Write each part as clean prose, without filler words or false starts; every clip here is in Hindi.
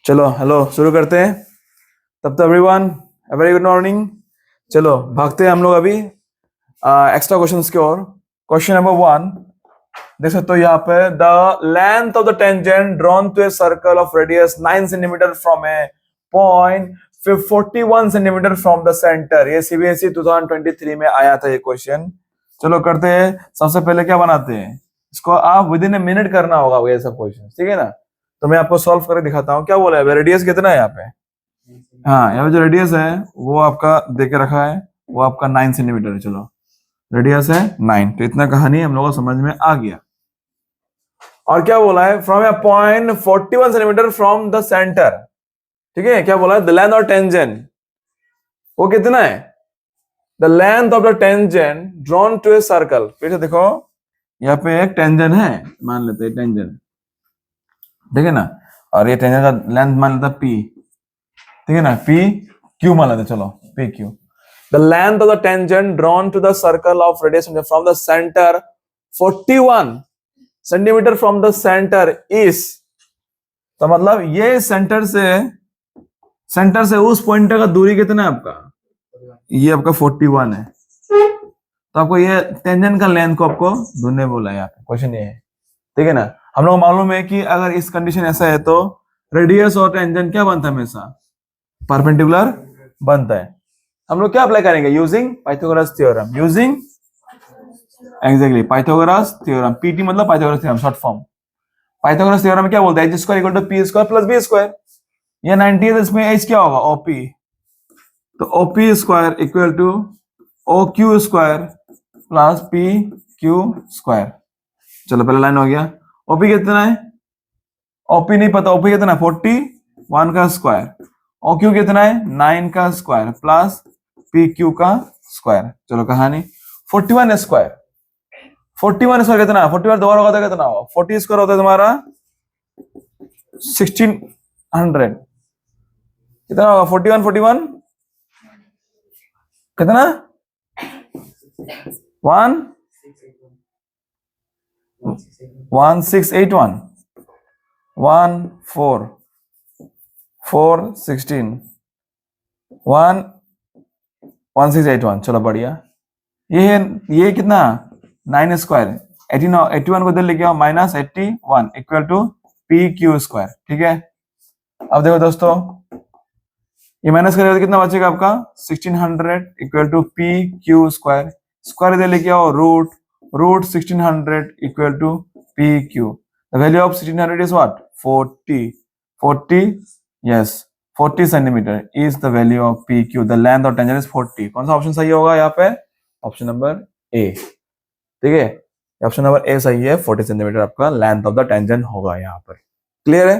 चलो हेलो शुरू करते हैं। तब तो everyone a very good morning. चलो भागते हैं हम लोग अभी एक्स्ट्रा क्वेश्चंस की ओर। क्वेश्चन नंबर 1 देख सकते हो यहाँ पे, the length of the tangent drawn to a circle of radius 9 centimetre from a point 41 centimetre from the centre. ये सीबीएसई 2023 में आया था ये क्वेश्चन। चलो करते हैं। सबसे पहले क्या बनाते हैं, इसको आप विद इन ए मिनट करना होगा ये सब क्वेश्चन, ठीक है ना। तो मैं आपको सॉल्व करके दिखाता हूँ। क्या बोला है, रेडियस कितना है यहाँ पे। हाँ, यहाँ पे जो रेडियस है वो आपका देके रखा है, वो आपका 9 सेंटीमीटर है। चलो रेडियस है 9, तो इतना कहानी हम लोगों को समझ में आ गया। और क्या बोला है, from a point 41 centimetre from the centre, ठीक है। क्या बोला है, द लेंथ ऑफ टेंजेंट वो कितना है, the length of the tangent drawn to a circle. फिर से देखो, यहाँ पे एक टेंजेंट है, मान लेते हैं टेंजेंट, ठीक है ना। और ये टेंजेंट का लेंथ मान लेता पी, ठीक है ना, पी क्यू मान लेते। चलो P Q, the length of the tangent drawn to the circle of radius from the centre 41 centimetre from the centre is, तो मतलब ये सेंटर से उस पॉइंट का दूरी कितना है आपका, ये आपका 41 है। तो आपको ये टेंजेंट का लेंथ को आपको ढूंढने बोला है यहाँ पे, क्वेश्चन ये है, ठीक है ना। हम लोग मालूम है कि अगर इस कंडीशन ऐसा है तो रेडियस और टेंजेंट क्या बनता है, हमेशा परपेंडिकुलर बनता है। हम लोग क्या अप्लाई करेंगे, using Pythagoras theorem, using exactly Pythagoras theorem. PT मतलब Pythagoras theorem short form. Pythagoras theorem में क्या बोलता है, H square equal to P square plus B square. ये 90 है तो इसमें एच क्या होगा, ओपी, तो OP square equal to O Q square plus P Q square. चलो पहला लाइन हो गया। ओपी कितना है, ओपी नहीं पता, ओपी कितना है 41 का स्क्वायर, ओ क्यू कितना है 9 का स्क्वायर प्लस पी क्यू का स्क्वायर। चलो कहानी 41 स्क्वायर, 41 स्क्वायर कितना, 41 दोबारा होगा तो कितना होगा, 40 स्क्वायर होता है तुम्हारा 1600, कितना होगा 41 41 कितना 1681 1 4 4 16 1 1681। चलो बढ़िया। ये कितना 9 स्क्वायर 18 81 को इधर लेके आओ, minus 81 equal to P Q square, ठीक है। अब देखो दोस्तों, ये माइनस करेगा तो कितना बचेगा आपका 1600 equal to P Q square, square इधर लेके आओ, root 1600 equal to P Q. The value of 1600 is what 40 yes 40 centimetre is the value of P Q. The length of tangent is 40। कौन सा ऑप्शन सही होगा यहाँ पे, ऑप्शन नंबर ए, ठीक है। ऑप्शन नंबर ए सही है, 40 सेंटीमीटर आपका लेंथ ऑफ द टेंजेंट होगा यहाँ पर। क्लियर है।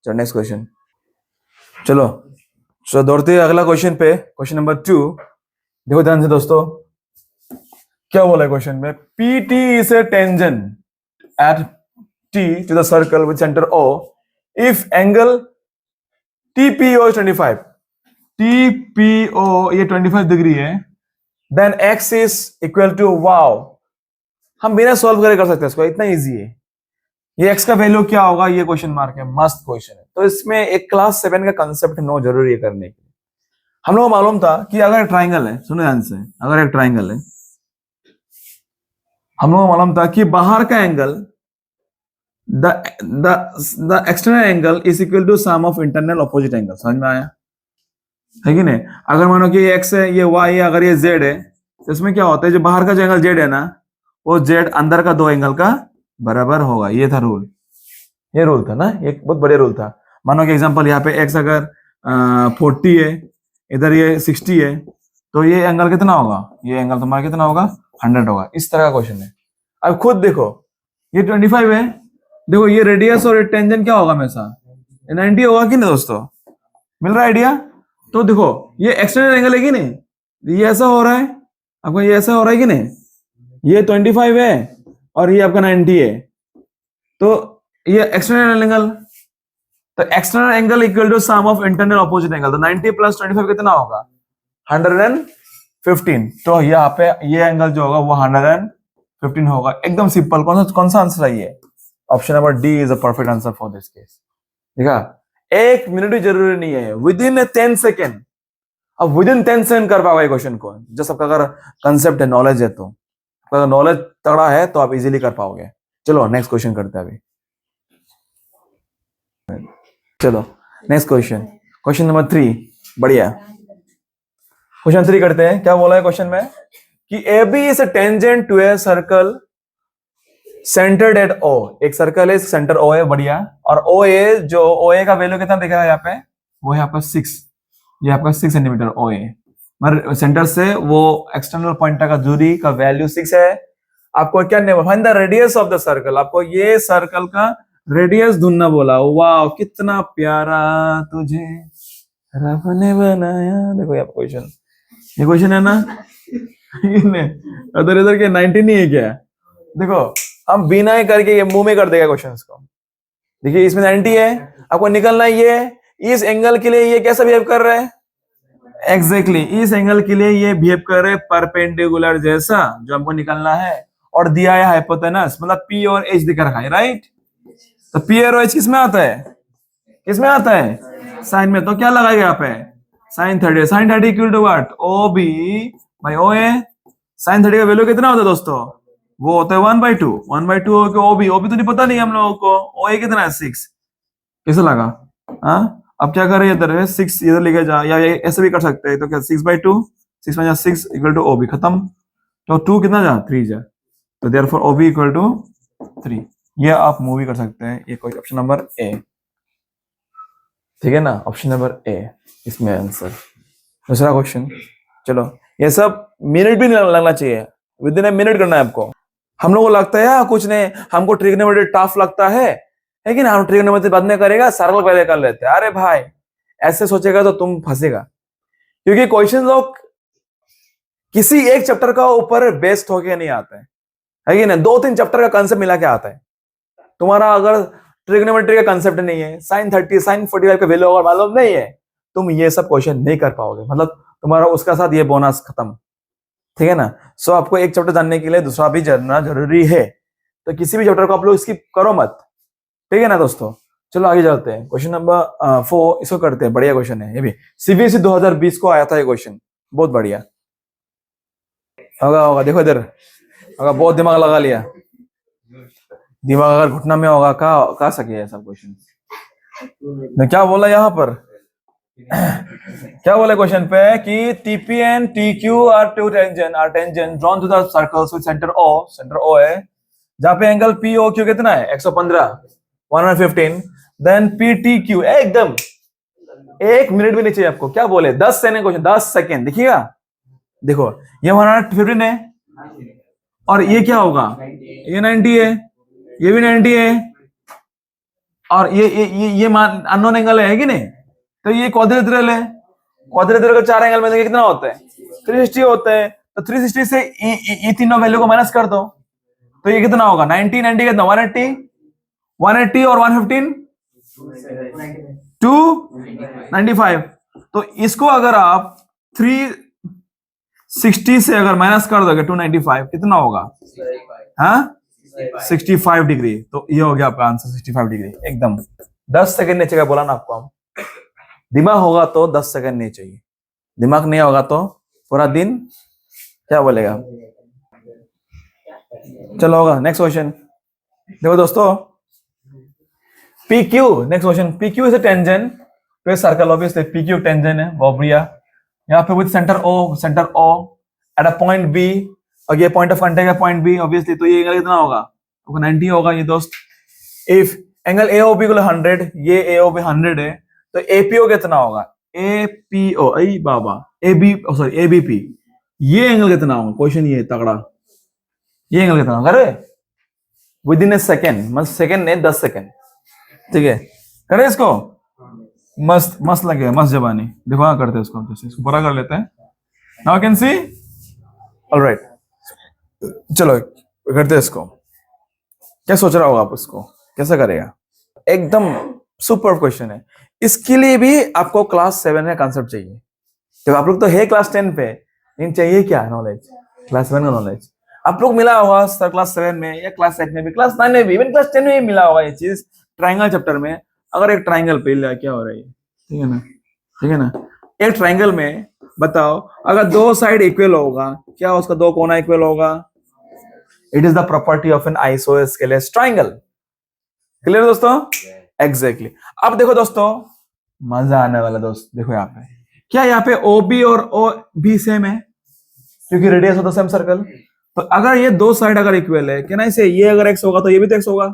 चलो नेक्स्ट क्वेश्चन। चलो दौड़ते हैं अगला क्वेश्चन पे, क्वेश्चन नंबर 2। देखो ध्यान से दोस्तों, क्या बोला है क्वेश्चन में, P T is a tangent at T to the circle with centre O if angle TPO 25, TPO ये 25 डिग्री है, then x is equal to, wow हम बिना सॉल्व करे कर सकते हैं इसको, इतना इजी है। ये x का वैल्यू क्या होगा, ये क्वेश्चन मार्क है, मस्त क्वेश्चन है। तो इसमें एक क्लास 7 का कंसेप्ट नो जरूरी है करने के लिए। हम लोग को मालूम था कि अगर एक ट्राइंगल है, सुनो ध्यान से, अगर एक ट्राइंगल है, हम लोग को मालूम था कि बाहर का angle the external angle is equal to sum of internal opposite angle. समझ में आया है कि नहीं। अगर मानो कि ये x है, ये y है, अगर ये z है, तो इसमें क्या होता है, जो बाहर का जो एंगल z है ना, वो z अंदर का दो एंगल का बराबर होगा। ये था रूल, ये रूल था ना, एक बहुत बड़े रूल था। मानो कि एग्जांपल यहाँ पे x अगर 40 है, इधर ये 60 है, तो ये एंगल कितना होगा, ये एंगल तुम्हारा कितना होगा 100 होगा। इस तरह का क्वेश्चन है। अब खुद देखो, ये 25 है, देखो ये रेडियस और टेंजेंट क्या होगा, हमेशा 90 होगा कि नहीं दोस्तों, मिल रहा है आइडिया। तो देखो ये एक्सटर्नल एंगल है कि नहीं, ये ऐसा हो रहा है आपका, ये ऐसा हो रहा है कि नहीं, ये 25 है और ये आपका 90 है, तो ये एक्सटर्नल एंगल, तो external angle equal to sum of internal opposite angle. तो 90 प्लस 25 कितना होगा 115। तो यहाँ पे ये एंगल जो होगा वो 115 होगा। एकदम सिंपल। कौन सा आंसर है ये, option number D is a perfect answer for this case. ठीक है, 1 मिनट भी जरूरी नहीं है, विद इन 10 सेकेंड। अब विद इन 10 सेकेंड कर पाओगे क्वेश्चन को, जस्ट आपका अगर कंसेप्ट है, नॉलेज है, तो अगर नॉलेज तगड़ा है तो आप इजीली कर पाओगे। चलो नेक्स्ट क्वेश्चन करते हैं अभी। चलो नेक्स्ट क्वेश्चन, क्वेश्चन नंबर 3। बढ़िया, क्वेश्चन 3 करते हैं। क्या बोला है क्वेश्चन में कि A B is a tangent to a circle centred at O. एक सर्कल है, सेंटर ओ है, बढ़िया। और ओ ए, जो ओ ए का वैल्यू कितना दिख रहा है यहाँ पे, वो है आपका 6। ये आपका 6 सेंटीमीटर ओ ए, मगर सेंटर से वो एक्सटर्नल पॉइंट का दूरी का वैल्यू 6 है। आपको क्या नहीं, find the radius of the circle. आपको ये सर्कल का रेडियस ढूंढना बोला। वाह, कितना प्यारा तुझे रब ने बनाया। देखो ये क्वेश्चन, ये क्वेश्चन है ना इधर इधर के 90 नहीं है क्या? देखो हम बिना ही करके ये मुंह में कर देगा क्वेश्चन को। देखिए इसमें 90 है, आपको निकलना है ये इस एंगल के लिए ये कैसा बिहेव कर रहा है। एग्जैक्टली इस एंगल के लिए ये बिहेव कर रहे हैं परपेंडिकुलर जैसा, जो हमको निकलना है। और दिया है हाइपोटेनस, मतलब पी और एच दिखा रखा है, राइट। तो पी और एच किसमें आता है, किसमें आता है, साइन में। तो क्या लगाएगा यहाँ पे, sine 30। Sine 30 equal to what, O B by O A. Sine 30 का वैल्यू कितना होता है दोस्तों, वो होता है 1/2। 1/2 हो गया ओबी। ओबी तो नहीं पता नहीं हम लोगों को, ओ ए कितना है 6। कैसे लगा? हाँ, अब क्या करें, इधर 6 इधर लेके जा, या ऐसे भी कर सकते हैं। तो क्या 6/2, 6 में 6 इक्वल टू ओबी, खत्म। तो 2 कितना जा, 3 जा। तो देयरफॉर ओबी इक्वल टू 3। ये आप मूव भी कर सकते हैं। ये कोई ऑप्शन नंबर ए, ठीक है ना, ऑप्शन नंबर ए इसमें आंसर। दूसरा क्वेश्चन, चलो ये सब मिनट भी नहीं लगना चाहिए, विद इन ए मिनट करना है आपको। हम लोगों को लगता है कुछ नहीं, हमको ट्रिग्नोमेट्री टफ लगता है, लेकिन हम ट्रिग्नोमेट्री बाद में करेगा, सर्कल पहले कर लेते हैं। अरे भाई ऐसे सोचेगा तो तुम फंसेगा, क्योंकि क्वेश्चन लोग किसी एक चैप्टर का ऊपर बेस्ड होके नहीं आता है कि नहीं, 2-3 चैप्टर का कंसेप्ट मिला के आता है। तुम्हारा अगर ट्रिग्नोमेट्री का कंसेप्ट नहीं है, साइन 30 साइन 45 का वैल्यू अगर मालूम नहीं है, तुम ये सब क्वेश्चन नहीं कर पाओगे, मतलब तुम्हारा उसका साथ ये बोनस खत्म, ठीक है ना। सो आपको एक चैप्टर जानने के लिए दूसरा भी जानना जरूरी है, तो किसी भी चैप्टर को आप लोग स्किप करो मत, ठीक है ना दोस्तों। चलो आगे चलते हैं, क्वेश्चन नंबर 4 इसको करते हैं। बढ़िया क्वेश्चन है ये भी, सीबीएसई 2020 को आया था ये क्वेश्चन, बहुत बढ़िया होगा। होगा देखो इधर, होगा बहुत दिमाग लगा लिया। दिमाग अगर घुटना में होगा का सके सब क्वेश्चन। क्या बोला यहाँ पर क्या बोला क्वेश्चन पे कि TP and TQ are tangent drawn to the circles with centre O है, जहां पे एंगल पीओक्यू कितना है 115 115। देन पीटीक्यू एकदम 1 मिनट भी नहीं चाहिए आपको। क्या बोले 10 सेकंड क्वेश्चन, 10 सेकंड। देखिएगा, देखो ये 115 है, और ये क्या होगा, ये 90 है, ये भी 90 है, और ये अननोन एंगल है कि नहीं। तो ये क्वाड्रिलेटरल है, क्वाड्रिलेटरल का 4 एंगल में देखिए कितना होता है, 360 होता है। तो 360 से ये तीनों वैल्यू को माइनस कर दो, तो ये कितना होगा 90 90 कितना 180 180 और 115 295। तो इसको अगर आप 360 से अगर माइनस कर दोगे 295 कितना होगा, हाँ 65 डिग्री। तो ये हो गया आपका आंसर 65 डिग्री एकदम। 10 सेकंड नहीं चाहिए, बोला ना आपको। हम दिमाग होगा तो 10 सेकंड नहीं चाहिए, दिमाग नहीं होगा तो पूरा दिन क्या बोलेगा। चलो होगा नेक्स्ट क्वेश्चन। देखो दोस्तों PQ, next question. PQ is a tangent to a circle, obviously PQ tangent है, बहुत बढ़िया। यहाँ पे with centre O at a point B, और ये पॉइंट ऑफ कांटेक्ट है पॉइंट B ऑब्वियसली। तो ये एंगल कितना होगा, 90 होगा ये दोस्त। इफ एंगल AOB को 100, ये AOB 100 है, तो APO कितना होगा, APO आई बाबा सॉरी ABP, ये एंगल कितना होगा। क्वेश्चन ये तगड़ा, ये एंगल कितना होगा, अरे विद इन ए सेकेंड, मतलब सेकेंड नहीं 10 सेकेंड, ठीक है। करे इसको, मस्त मस्त लगेगा, मस्त जबानी। देखो हाँ करते हैं इसको, जैसे इसको पूरा कर लेते हैं। नाउ कैन सी, ऑलराइट चलो करते हैं इसको। क्या सोच रहा होगा आप, इसको कैसे करेगा, एकदम सुपर क्वेश्चन है। इसके लिए भी आपको क्लास 7 में कॉन्सेप्ट चाहिए। तो आप लोग तो है क्लास 10 पे, लेकिन चाहिए क्या नॉलेज, क्लास 7 का नॉलेज। आप लोग मिला होगा सर क्लास 7 में या क्लास 8 में भी, क्लास 9 में भी, इवन क्लास 10 में भी मिला होगा ये चीज। ट्रायंगल चैप्टर में अगर एक ट्राइंगल पे क्या हो रहा है, ठीक है ना, ठीक है ना, एक ट्राइंगल में बताओ अगर दो साइड इक्वल होगा, क्या उसका दो कोना इक्वल होगा? It is the property of an isosceles triangle. Clear दोस्तों? एग्जैक्टली। अब देखो दोस्तों, मजा आने वाला दोस्त, देखो यहाँ पे क्या, यहाँ पे ओ बी और ओ बी सेम है क्योंकि radius of the same circle. तो अगर ये दो साइड अगर इक्वल है, क्या ना, इसे ये अगर एक्स होगा तो ये भी तो एक्स होगा।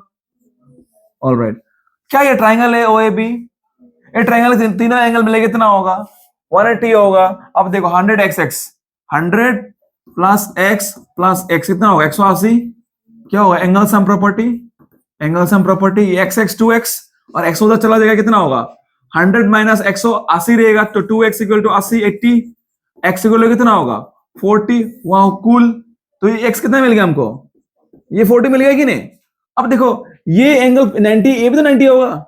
ऑलराइट, क्या ये ट्राइंगल है ओ ए बी? ये ट्राइंगल तीनों एंगल मिलेगा कितना होगा? 180 होगा। अब देखो 100 एक्स एक्स, 100 प्लस एक्स कितना होगा? 180। क्या होगा? Angle sum property, angle sum property, x x 2x और एक्स उधर चला जाएगा, कितना होगा? 100 माइनस 180 रहेगा तो 2x equal to 80, 80 x equal to कितना होगा? 40। वाह कूल। तो ये x कितना मिल गया हमको? ये 40 मिल गया कि नहीं? अब देखो ये एंगल 90, ये भी तो 90 होगा।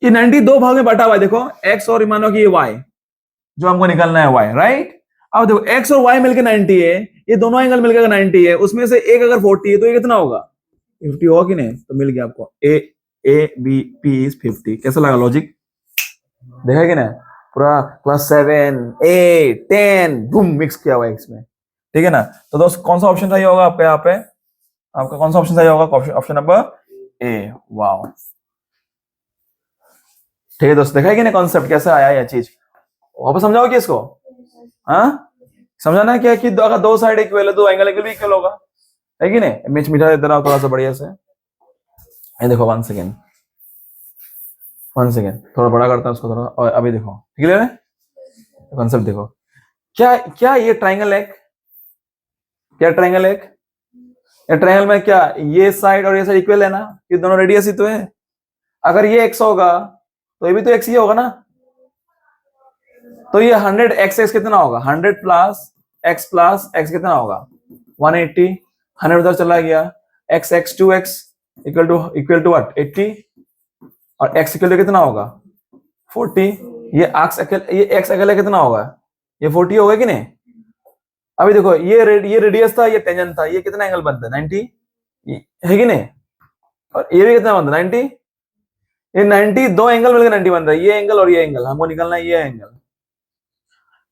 ये 90 दो भाग में बटा हुआ है, देखो x और मानो कि ये y, जो हमको निकालना है y, राइट। अब देखो x और y मिलकर 90 है, ये दोनों एंगल मिलकर 90 है, उसमें से एक अगर 40 है तो ये कितना होगा? 50 होगा कि नहीं? तो मिल गया आपको ए बी पी इज 50। कैसा लगा लॉजिक? देखा कि नहीं? पूरा क्लास 7 8 10 बूम मिक्स किया हुआ है इसमें, ठीक है ना। तो दोस्त कौन सा ऑप्शन सही होगा आपका? यहाँ पे आपका कौन सा ऑप्शन सही होगा? Option number A. वाओ, ठीक है दोस्त, देखा है कि नहीं कॉन्सेप्ट कैसा आया यह चीज? वापस समझाओ कि इसको, हाँ समझाना है क्या कि अगर दो साइड इक्वल है, दो एंगल इक्वल भी इक्वल होगा, है कि नहीं? मिर्च मीठा देता रहा थोड़ा सा बढ़िया से। ये देखो वन सेकेंड थोड़ा बड़ा करता है उसको थोड़ा, और अभी देखो क्लियर है कॉन्सेप्ट। देखो क्या क्या ये ट्राइंगल है, क्या ट्राइंगल है? ये ट्राइंगल में क्या ये साइड और ये साइड इक्वल है ना? ये दोनों रेडियस ही तो है। अगर ये x होगा तो ये भी तो x ही होगा ना। तो ये 100 x x कितना होगा? 100 प्लस x कितना होगा? 180। 100 उधर चला गया, x x 2x equal to what? 80 और x इक्वल टू कितना होगा? 40। ये x अकेले कितना होगा? ये 40 होगा कि नहीं? अभी देखो ये रेडियस था, ये टेंजेंट था, ये कितना एंगल बनता है? 90 है कि नहीं? और ये भी कितना बनता है? 90। ये 90 दो एंगल मिलकर 90 बन रहा है, ये एंगल और ये एंगल हमको निकालना है, ये एंगल।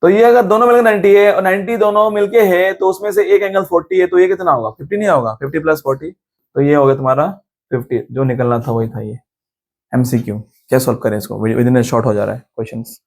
तो ये अगर दोनों मिलकर 90 है और 90 दोनों मिलके है तो उसमें से एक एंगल 40 है, तो ये कितना होगा? 50 नहीं होगा? 50 प्लस 40, तो ये हो गया तुम्हारा 50। जो निकलना था वही था ये। एमसीक्यू। क्या सॉल्व करें इसको? विद इन शॉर्ट हो जा रहा है क्वेश्चंस।